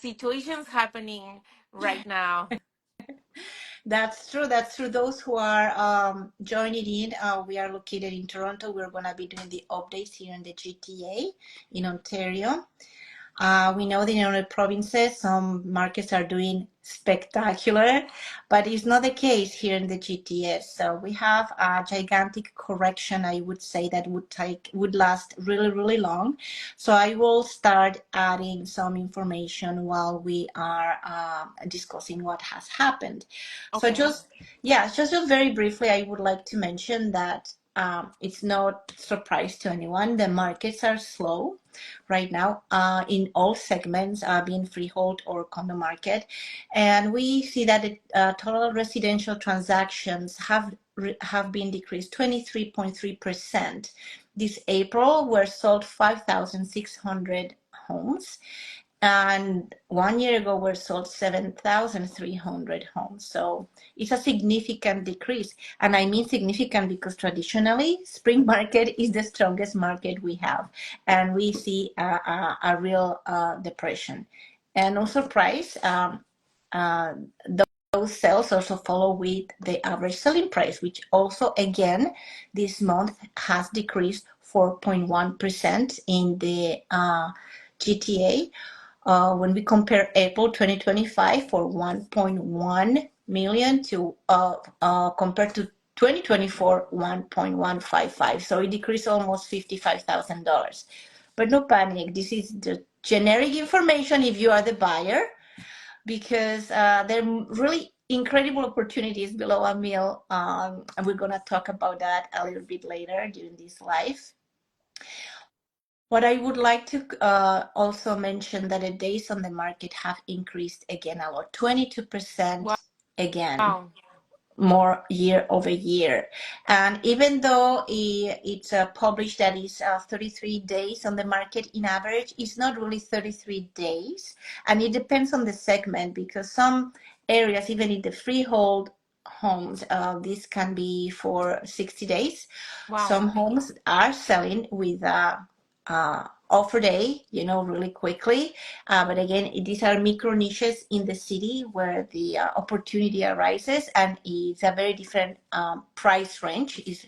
situations happening right now. That's true. That's true. Those who are joining in, we are located in Toronto. We're going to be doing the updates here in the GTA in Ontario. We know that in other provinces, some markets are doing spectacular, but it's not the case here in the GTS. So we have a gigantic correction, I would say, that would last really, really long. So I will start adding some information while we are discussing what has happened. So Okay. just very briefly, I would like to mention that it's not surprise to anyone. The markets are slow right now in all segments, being freehold or condo market. And we see that the total residential transactions have been decreased 23.3%. This April were sold 5,600 homes. And 1 year ago were sold 7,300 homes. So it's a significant decrease. And I mean significant because traditionally spring market is the strongest market we have. And we see a real depression. And no surprise, those sales also follow with the average selling price, which also, again, this month has decreased 4.1% in the GTA. When we compare April 2025 for 1.1 million to compared to 2024 1.155, so it decreased almost $55,000. But no panic, this is the generic information if you are the buyer, because there are really incredible opportunities below a mil, and we're going to talk about that a little bit later during this live. What I would like to also mention that the days on the market have increased again a lot, 22% Wow. again, more year over year. And even though it's published that it's 33 days on the market in average, it's not really 33 days. And it depends on the segment, because some areas, even in the freehold homes, this can be for 60 days. Wow. Some homes are selling with offer day, really quickly. But again, these are micro niches in the city where the opportunity arises, and it's a very different price range. Is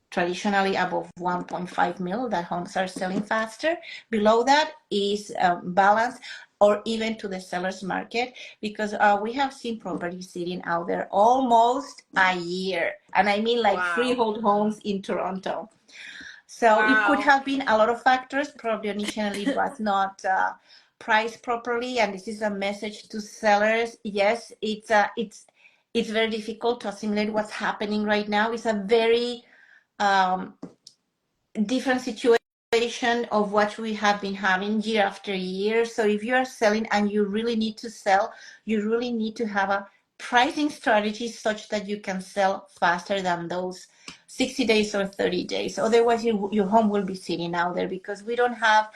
traditionally above 1.5 mil that homes are selling faster. Below that is balanced or even to the seller's market, because we have seen properties sitting out there almost a year. And I mean like freehold homes in Toronto. So it could have been a lot of factors. Probably initially it was not priced properly, and this is a message to sellers. Yes, it's very difficult to assimilate what's happening right now. It's a very different situation of what we have been having year after year. So if you are selling and you really need to sell, you really need to have a pricing strategy such that you can sell faster than those 60 days or 30 days. Otherwise, your home will be sitting out there, because we don't have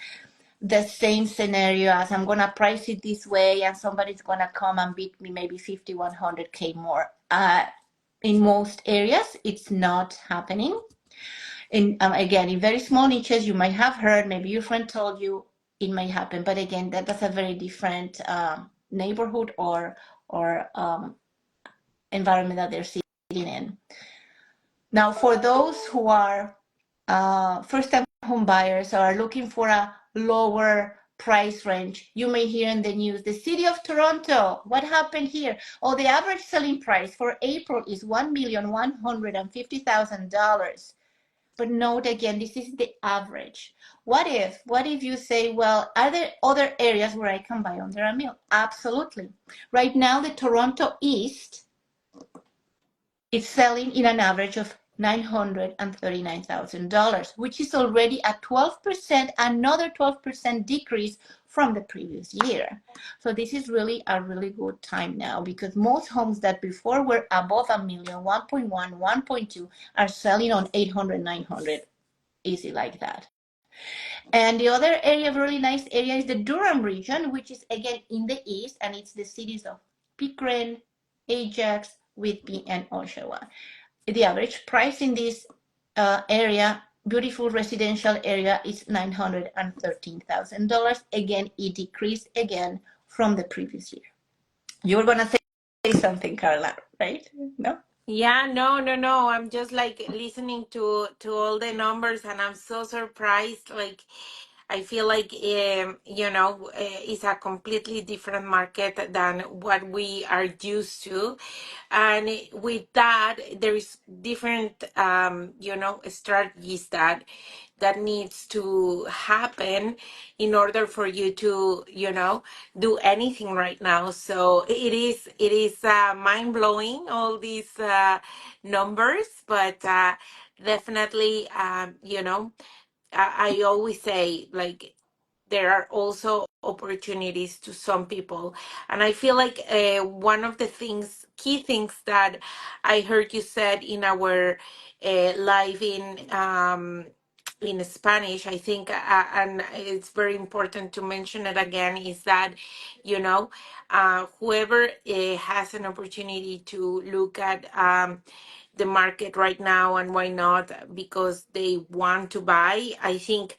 the same scenario as I'm going to price it this way and somebody's going to come and beat me maybe 50, 100K more. In most areas, it's not happening. Again, in very small niches, you might have heard, maybe your friend told you it might happen. But again, that's a very different neighborhood or environment that they're sitting in. Now, for those who are first-time home buyers or are looking for a lower price range, you may hear in the news, the city of Toronto, what happened here? Oh, the average selling price for April is $1,150,000. But note again, this is the average. What if you say, well, are there other areas where I can buy under a mil? Absolutely. Right now, the Toronto East is selling in an average of $939,000, which is already a 12%, another 12% decrease from the previous year. So this is really a really good time now, because most homes that before were above a million, 1.1, 1.2, are selling on 800, 900, easy like that. And the other area, really nice area, is the Durham region, which is again in the east, and it's the cities of Pickering, Ajax, Whitby, and Oshawa. The average price in this area, beautiful residential area, is $913,000. Again, it decreased again from the previous year. You were going to say something, Carla, right? No? Yeah, no, no, no. I'm just like listening to all the numbers, and I'm so surprised. Like, I feel like it's a completely different market than what we are used to, and with that, there is different strategies that needs to happen in order for you to do anything right now. So it is mind blowing, all these numbers, but definitely I always say, like, there are also opportunities to some people. And I feel like one of the key things that I heard you said in our live in Spanish, I think, and it's very important to mention it again, is that, whoever has an opportunity to look at the market right now, and why not, because they want to buy, I think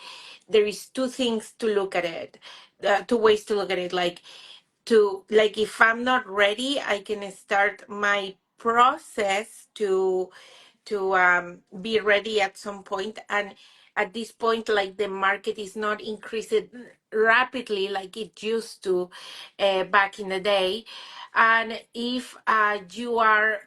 there is two things to look at it, two ways to look at it. Like if I'm not ready, I can start my process to be ready at some point. And at this point, like, the market is not increasing rapidly like it used to back in the day. And if you are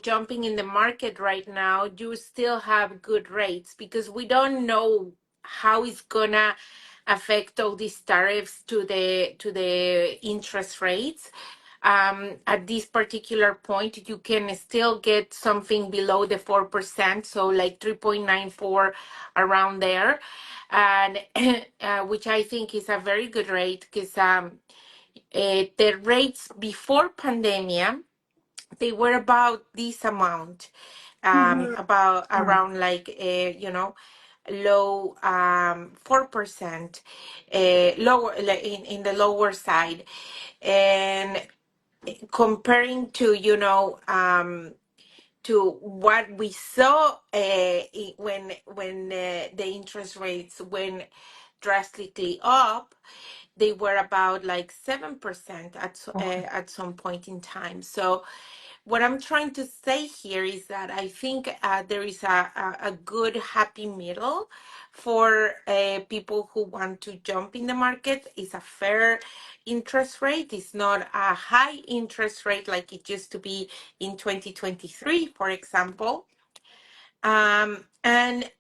jumping in the market right now, you still have good rates, because we don't know how it's gonna affect all these tariffs to the interest rates. At this particular point, you can still get something below the 4%, so like 3.94, around there, and which I think is a very good rate, because the rates before pandemic, they were about this amount, Mhm. about around, like, low 4%, lower, like, in the lower side. And comparing to what we saw when the interest rates went drastically up, they were about like 7% at some point in time. So what I'm trying to say here is that I think there is a good happy middle for people who want to jump in the market. It's a fair interest rate. It's not a high interest rate like it used to be in 2023, for example. And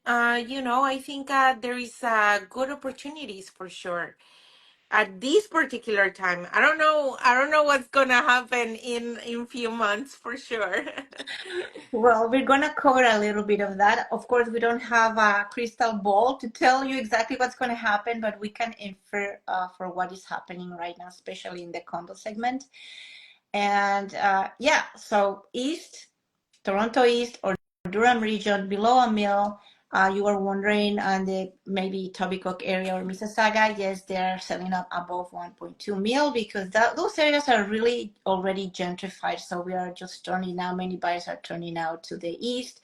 I think there is good opportunities for sure at this particular time. I don't know what's gonna happen in few months, for sure. Well, we're going to cover a little bit of that. Of course, we don't have a crystal ball to tell you exactly what's going to happen, but we can infer for what is happening right now, especially in the condo segment. And yeah, so East, Toronto East or Durham region below a mil. You were wondering on the maybe Tobicoke area or Mississauga. Yes, they're selling up above 1.2 mil because those areas are really already gentrified. So we are just turning now. Many buyers are turning out to the east.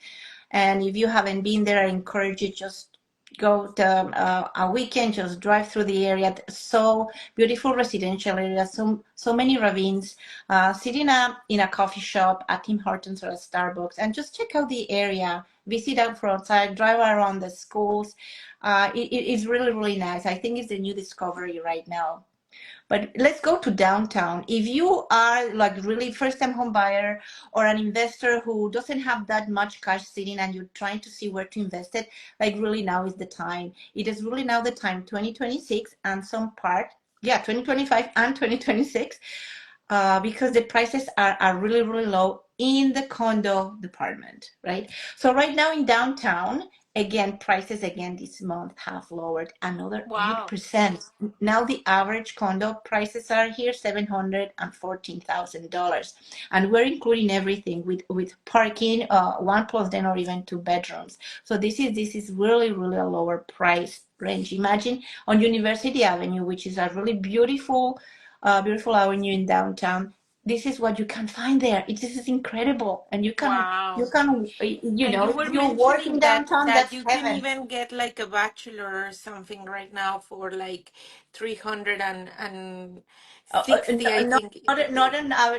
And if you haven't been there, I encourage you just go to a weekend, just drive through the area. So beautiful residential area, so many ravines. Sitting up in a coffee shop, at Tim Hortons or a Starbucks, and just check out the area. Visit out for outside, drive around the schools. It is really, really nice. I think it's the new discovery right now. But let's go to downtown. If you are like really first time home buyer or an investor who doesn't have that much cash sitting and you're trying to see where to invest it, like really now is the time. It is really now the time, 2026 and some part, yeah, 2025 and 2026, because the prices are really, really low in the condo department, right? So right now in downtown, again, prices again this month have lowered another Wow. 8%. Now the average condo prices are here $714,000, and we're including everything with parking, one plus den or even two bedrooms. So this is really, really a lower price range. Imagine on University Avenue, which is a really beautiful avenue in downtown. this is what you can find there. This is incredible, and you Wow. can you And know you if were you work in mentioning that downtown, that that's you can heaven. even get like a bachelor or something right now for like 360, I Not think.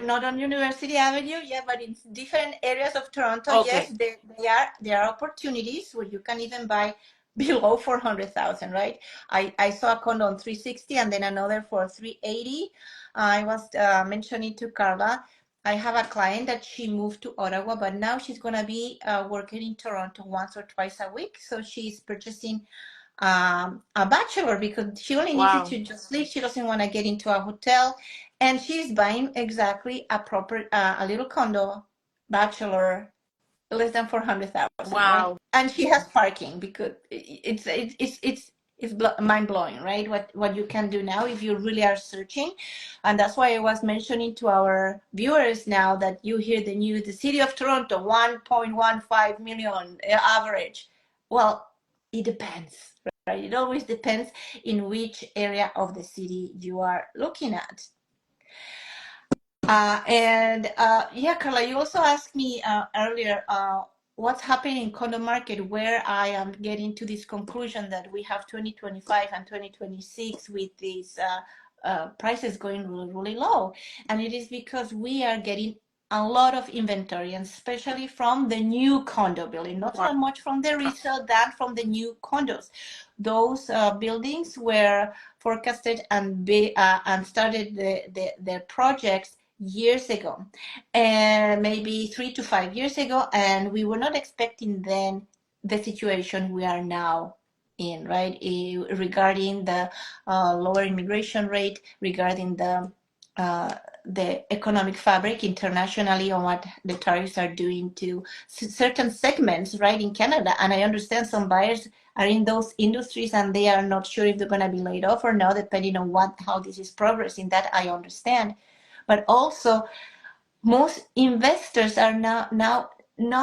not on University Avenue, yeah, but in different areas of Toronto, yes, Okay. there are opportunities where you can even buy below 400,000, right? I saw a condo on 360 and then another for 380. I was mentioning to Carla, I have a client that she moved to Ottawa, but now she's gonna be working in Toronto once or twice a week. So she's purchasing a bachelor because she only needs it Wow. to just live. She doesn't want to get into a hotel, and she's buying exactly a proper a little condo, bachelor, less than 400,000, right? Wow. And she has parking because it's mind blowing, right? What you can do now if you really are searching, and that's why I was mentioning to our viewers now that you hear the news, the city of Toronto, 1.15 million average. Well, it depends, right? It always depends in which area of the city you are looking at. And yeah, Carla, you also asked me earlier what's happening in condo market, where I am getting to this conclusion that we have 2025 and 2026 with these prices going really, really low. And it is because we are getting a lot of inventory, and especially from the new condo building, not Wow. so much from the resale, than from the new condos. Those buildings were forecasted and started their projects years ago, and maybe 3 to 5 years ago, and we were not expecting then the situation we are now in, right? Regarding the lower immigration rate, regarding uh, the economic fabric internationally, on what the tariffs are doing to certain segments, right, in Canada. And I understand some buyers are in those industries and they are not sure if they're going to be laid off or not, depending on how this is progressing. That I understand, but also most investors are now not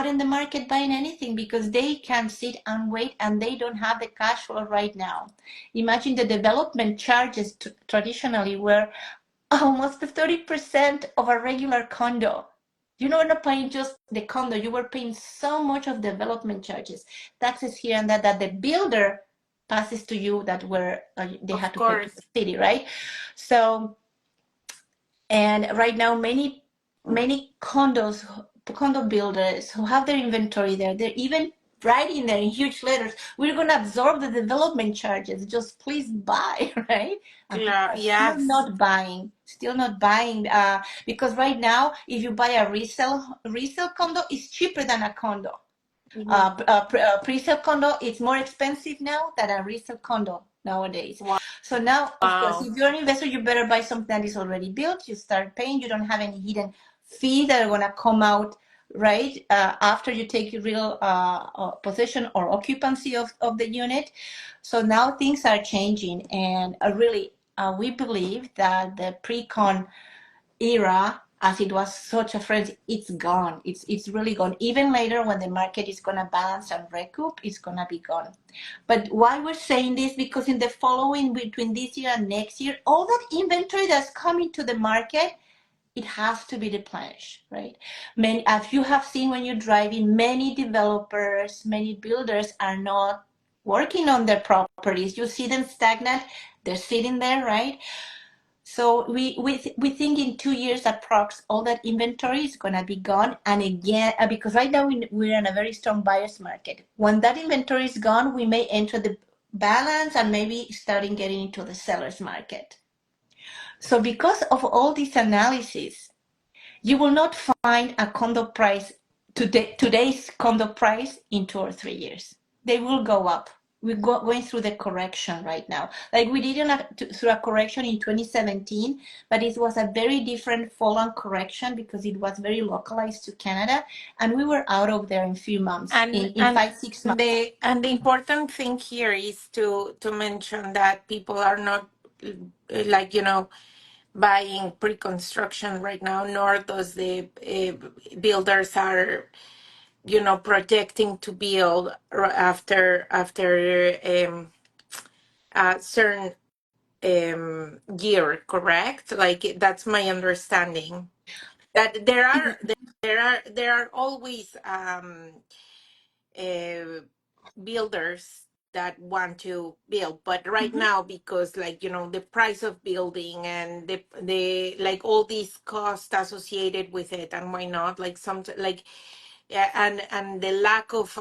in the market buying anything because they can sit and wait and they don't have the cash flow right now. Imagine the development charges traditionally were almost 30% of a regular condo. You know, not paying just the condo, you were paying so much of development charges, taxes here and that the builder passes to you, that were they Of had to pay to course. the city, right? So, and right now, many condo builders who have their inventory there, they're even writing there in huge letters, we're going to absorb the development charges, just please buy, right? And people are Yes. still not buying, because right now, if you buy a resale condo, it's cheaper than a condo. Mhm. Pre-sale condo is more expensive now than a resale condo nowadays. So now, of course, Wow. if you're an investor, you better buy something that is already built. You start paying. You don't have any hidden fees that are going to come out, right, after you take real possession or occupancy of the unit. So now things are changing, and really, we believe that the pre-con era, as it was such a frenzy, it's gone. It's really gone. Even later, when the market is gonna balance and recoup, it's gonna be gone. But why we're saying this? Because in the following, between this year and next year, all that inventory that's coming to the market, it has to be replenished, right? Many, as you have seen when you're driving, many developers, many builders are not working on their properties. You see them stagnant. They're sitting there, right? So we think in 2 years approx all that inventory is gonna be gone. And again, because right now we're in a very strong buyer's market. When that inventory is gone, we may enter the balance and maybe starting getting into the seller's market. So because of all this analysis, you will not find a condo price today's condo price in 2 or 3 years. They will go up. We're going through the correction right now. Like we did through a correction in 2017, but it was a very different fall-on correction because it was very localized to Canada, and we were out of there in a few months, in And 5 6 months. the important thing here is to mention that people are not like, buying pre-construction right now, nor does the builders are, projecting to build after a certain year, correct? Like that's my understanding. that there are always uh, builders that want to build, but right Mhm. now, because, like, the price of building and the like all these costs associated with it, and why not, like, some, like, yeah, and the lack of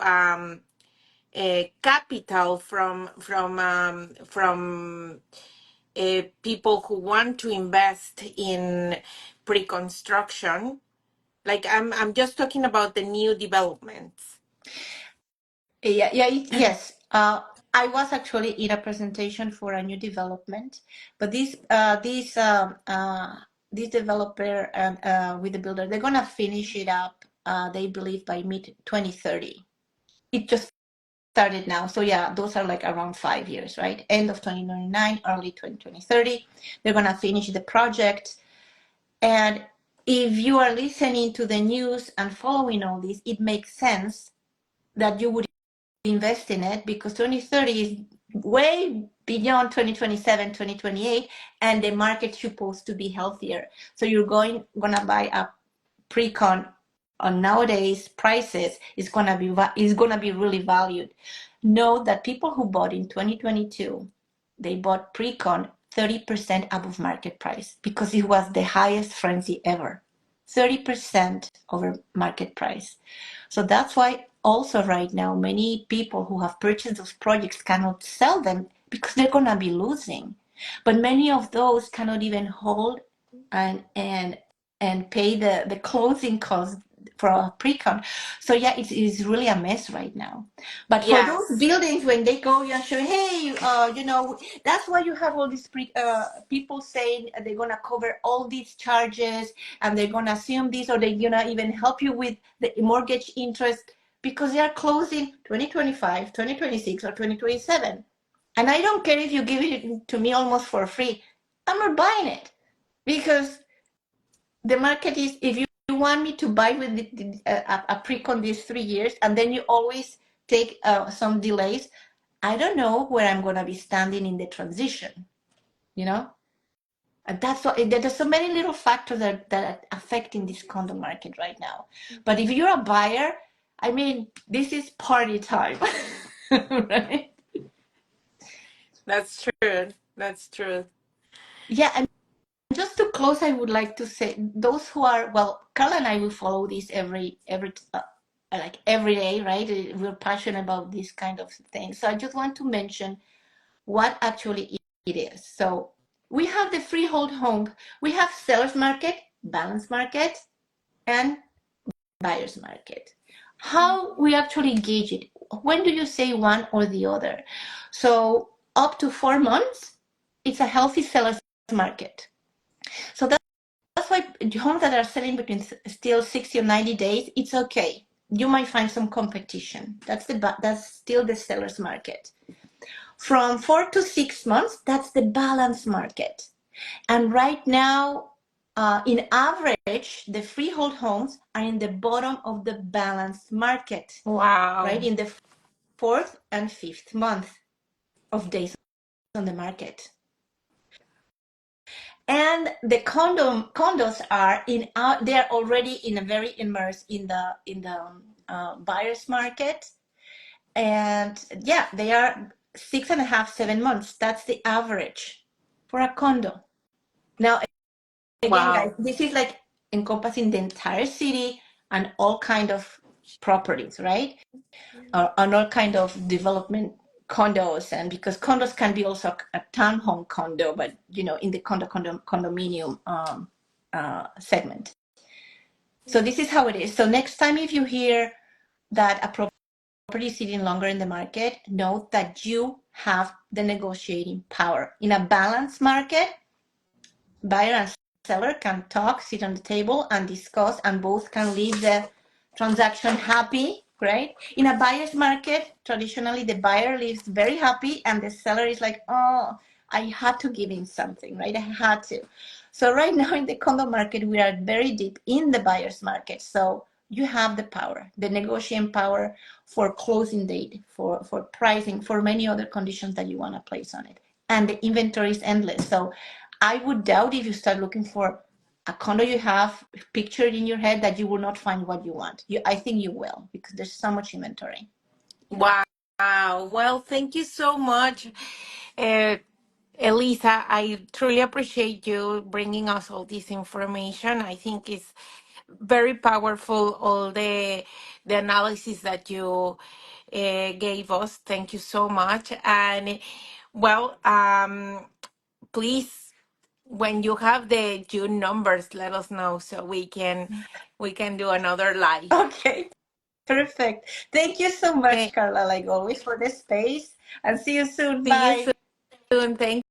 capital from people who want to invest in pre-construction. Like, I'm just talking about the new developments. Yes. I was actually in a presentation for a new development, but this developer and with the builder, they're gonna finish it up. They believe by mid 2030. It just started now, so yeah, those are like around 5 years, right? End of 2029, early 2030. They're gonna finish the project, and if you are listening to the news and following all this, it makes sense that you would invest in it because 2030 is way beyond 2027, 2028, and the market's supposed to be healthier. So you're gonna buy a pre-con on nowadays prices is gonna be really valued. Note that people who bought in 2022, they bought pre-con 30% above market price because it was the highest frenzy ever. 30% over market price. So that's why also right now many people who have purchased those projects cannot sell them because they're gonna be losing. But many of those cannot even hold and pay the closing cost for a pre-con. So yeah, it is really a mess right now. But for those Yes, buildings, when they go, you show, hey, that's why you have all these people saying they're gonna cover all these charges and they're gonna assume this, or they're gonna even help you with the mortgage interest because they are closing 2025, 2026, or 2027. And I don't care if you give it to me almost for free. I'm not buying it because the market is, if you want me to buy with a pre-con these 3 years and then you always take some delays, I don't know where I'm going to be standing in the transition, you know? And that's why there's so many little factors that are affecting this condo market right now. But if you're a buyer, I mean, this is party time, right? that's true. That's true. Yeah, and just to close, I would like to say those who are, well, Carla and I will follow this every like every day, right? We're passionate about this kind of things. So I just want to mention what actually it is. So we have the freehold home, we have seller's market, balance market, and buyer's market. How we actually gauge it? When do you say one or the other? So up to 4 months, it's a healthy seller's market. So that's why homes that are selling between still 60 or 90 days, it's okay. You might find some competition. That's still the seller's market. From 4 to 6 months, that's the balance market. And right now, in average, the freehold homes are in the bottom of the balanced market, right? Wow. In the fourth and fifth month of days on the market. And the condos are they're already in a very immersed in the buyer's market, and yeah, they are 6.5 7 months. That's the average for a condo. Now again, guys, Wow. this is like encompassing the entire city and all kind of properties, right? On all kind of development condos, and because condos can be also a townhome condo, but in the condominium segment. So this is how it is. So next time if you hear that a property is sitting longer in the market, note that you have the negotiating power. In a balanced market, buyer and seller can talk, sit on the table and discuss, and both can leave the transaction happy, right? In a buyer's market, traditionally the buyer leaves very happy and the seller is like, oh, I had to give him something, right? I had to. So right now in the condo market, we are very deep in the buyer's market. So you have the power, the negotiating power for closing date, for pricing, for many other conditions that you want to place on it. And the inventory is endless. So I would doubt if you start looking for a condo you have pictured in your head that you will not find what you want. I think you will because there's so much inventory. Wow. Well, thank you so much, uh, Elisa. I truly appreciate you bringing us all this information. I think it's very powerful, all the analysis that you gave us. Thank you so much. And well, please, when you have the June numbers, let us know so we can do another live. Okay, perfect. Thank you so much, Okay. Carla, like always, for this space. And see you soon. See you Bye. soon. Thank